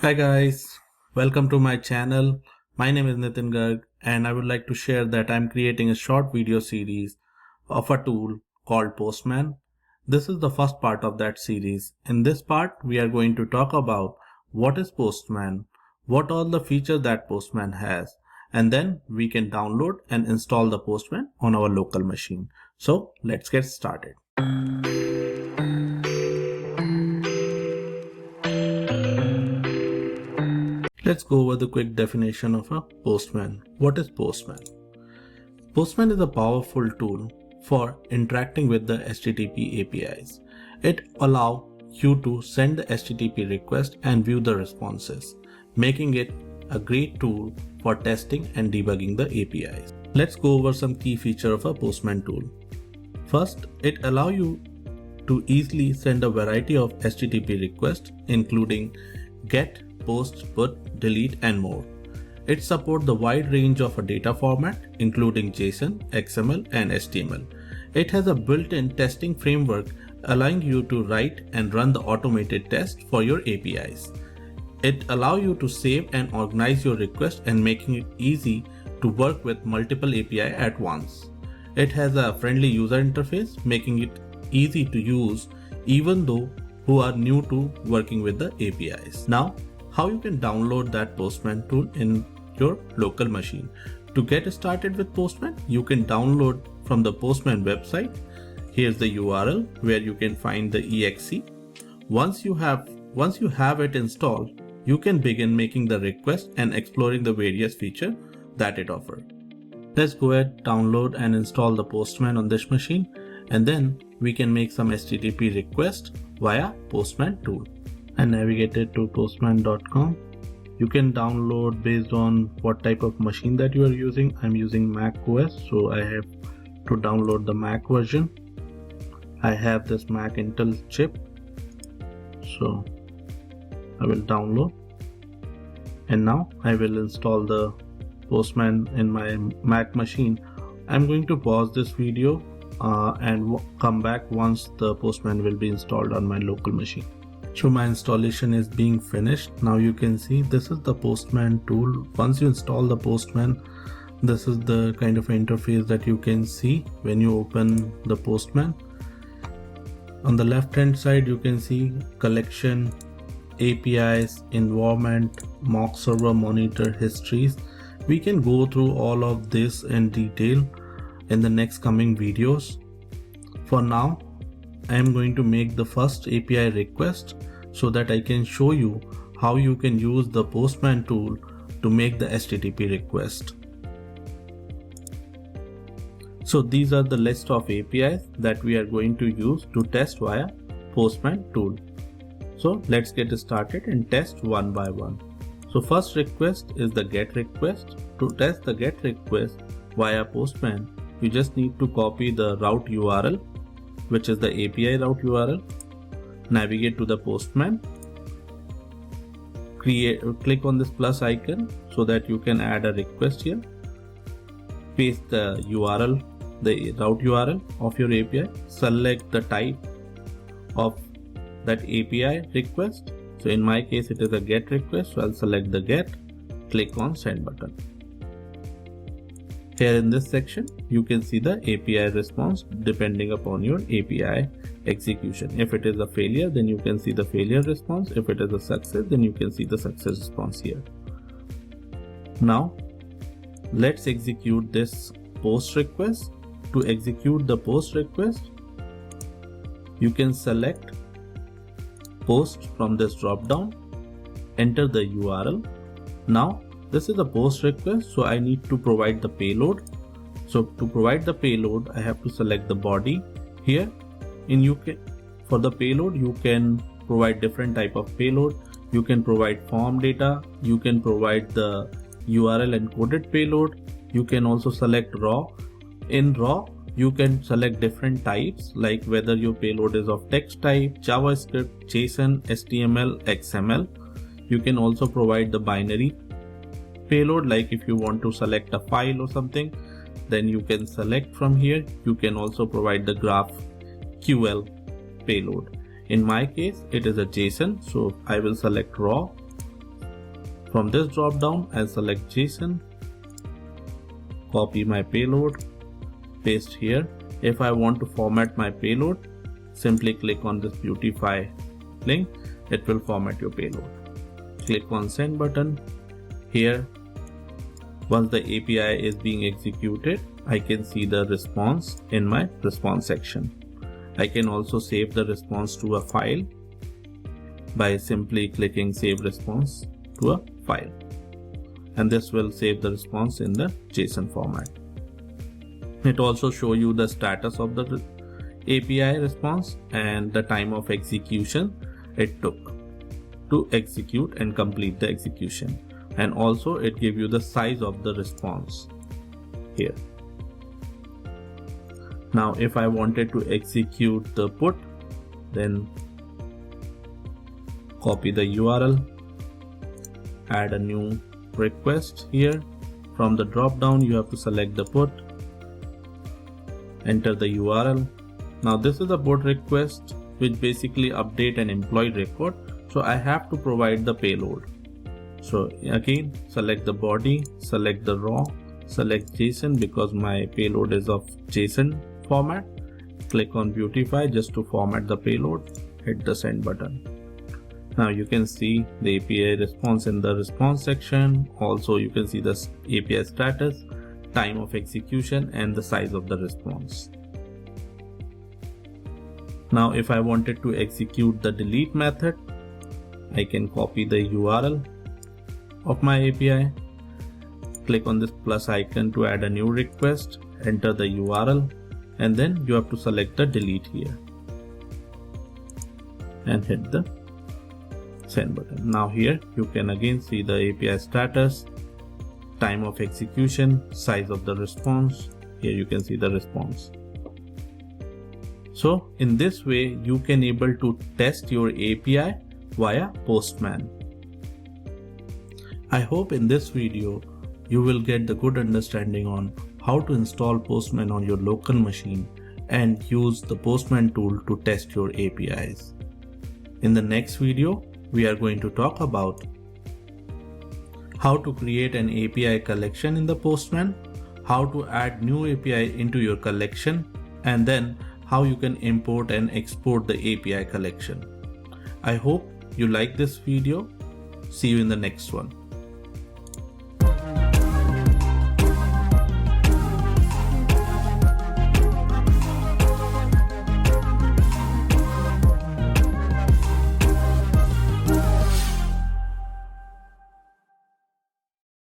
Hi guys, welcome to my channel. My name is Nitin Garg and I would like to share that I'm creating a short video series of a tool called Postman. This is the first part of that series. In this part, we are going to talk about what is Postman, what all the features that Postman has, and then we can download and install the Postman on our local machine. So let's get started. Let's go over the quick definition of a Postman. What is Postman? Postman is a powerful tool for interacting with the HTTP APIs. It allows you to send the HTTP request and view the responses, making it a great tool for testing and debugging the APIs. Let's go over some key features of a Postman tool. First, it allows you to easily send a variety of HTTP requests, including GET, POST, PUT, DELETE, and more. It supports the wide range of a data format, including JSON, XML, and HTML. It has a built-in testing framework allowing you to write and run the automated test for your APIs. It allows you to save and organize your requests and making it easy to work with multiple API at once. It has a friendly user interface, making it easy to use even though who are new to working with the APIs. Now, how you can download that Postman tool in your local machine. To get started with Postman, you can download from the Postman website. Here's the URL where you can find the exe. Once you have it installed, you can begin making the request and exploring the various features that it offers. Let's go ahead, download and install the Postman on this machine, and then we can make some HTTP request via Postman tool. I navigated to postman.com. You can download based on what type of machine that you are using. I'm using Mac OS, so I have to download the Mac version. I have this Mac Intel chip, so I will download, and now I will install the Postman in my Mac machine. I'm going to pause this video and come back once the Postman will be installed on my local machine. So my installation is being finished. Now you can see this is the Postman tool. Once you install the Postman, this is the kind of interface that you can see when you open the Postman. On the left hand side, you can see collection, APIs, environment, mock server, monitor, histories. We can go through all of this in detail in the next coming videos. For now, I am going to make the first API request so that I can show you how you can use the Postman tool to make the HTTP request. So these are the list of APIs that we are going to use to test via Postman tool. So let's get started and test one by one. So first request is the GET request. To test the GET request via Postman, you just need to copy the route URL, which is the API route URL. Navigate to the Postman. Click on this plus icon so that you can add a request here. Paste the URL, the route URL of your API. Select the type of that API request. So in my case, it is a GET request. So I'll select the GET. Click on Send button. Here in this section, you can see the API response depending upon your API execution. If it is a failure, then you can see the failure response. If it is a success, then you can see the success response here. Now, let's execute this post request. To execute the post request, you can select post from this drop down, enter the URL. Now, this is a post request, so I need to provide the payload. So to provide the payload, I have to select the body here. For the payload, you can provide different type of payload. You can provide form data. You can provide the URL encoded payload. You can also select raw. In raw, you can select different types, like whether your payload is of text type, JavaScript, JSON, HTML, XML. You can also provide the binary payload, like if you want to select a file or something, then you can select from here. You can also provide the GraphQL payload. In my case, it is a JSON, so I will select raw. From this drop down, I'll select JSON, copy my payload, paste here. If I want to format my payload, simply click on this beautify link. It will format your payload. Click on send button. Here, once the API is being executed, I can see the response in my response section. I can also save the response to a file by simply clicking save response to a file, and this will save the response in the JSON format. It also shows you the status of the API response and the time of execution it took to execute and complete the execution, and also it gives you the size of the response here. Now if I wanted to execute the put, then copy the URL, add a new request here. From the drop down, you have to select the put, enter the URL. Now this is a put request which basically update an employee record, so I have to provide the payload. So again, select the body, select the raw, select JSON because my payload is of JSON format. Click on beautify just to format the payload, hit the send button. Now you can see the API response in the response section. Also you can see the API status, time of execution, and the size of the response. Now if I wanted to execute the delete method, I can copy the URL of my API, click on this plus icon to add a new request, enter the URL, and then you have to select the delete here and hit the send button. Now here you can again see the API status, time of execution, size of the response. Here you can see the response. So in this way you can able to test your API via Postman. I hope in this video you will get the good understanding on how to install Postman on your local machine and use the Postman tool to test your APIs. In the next video, we are going to talk about how to create an API collection in the Postman, how to add new API into your collection, and then how you can import and export the API collection. I hope you like this video. See you in the next one.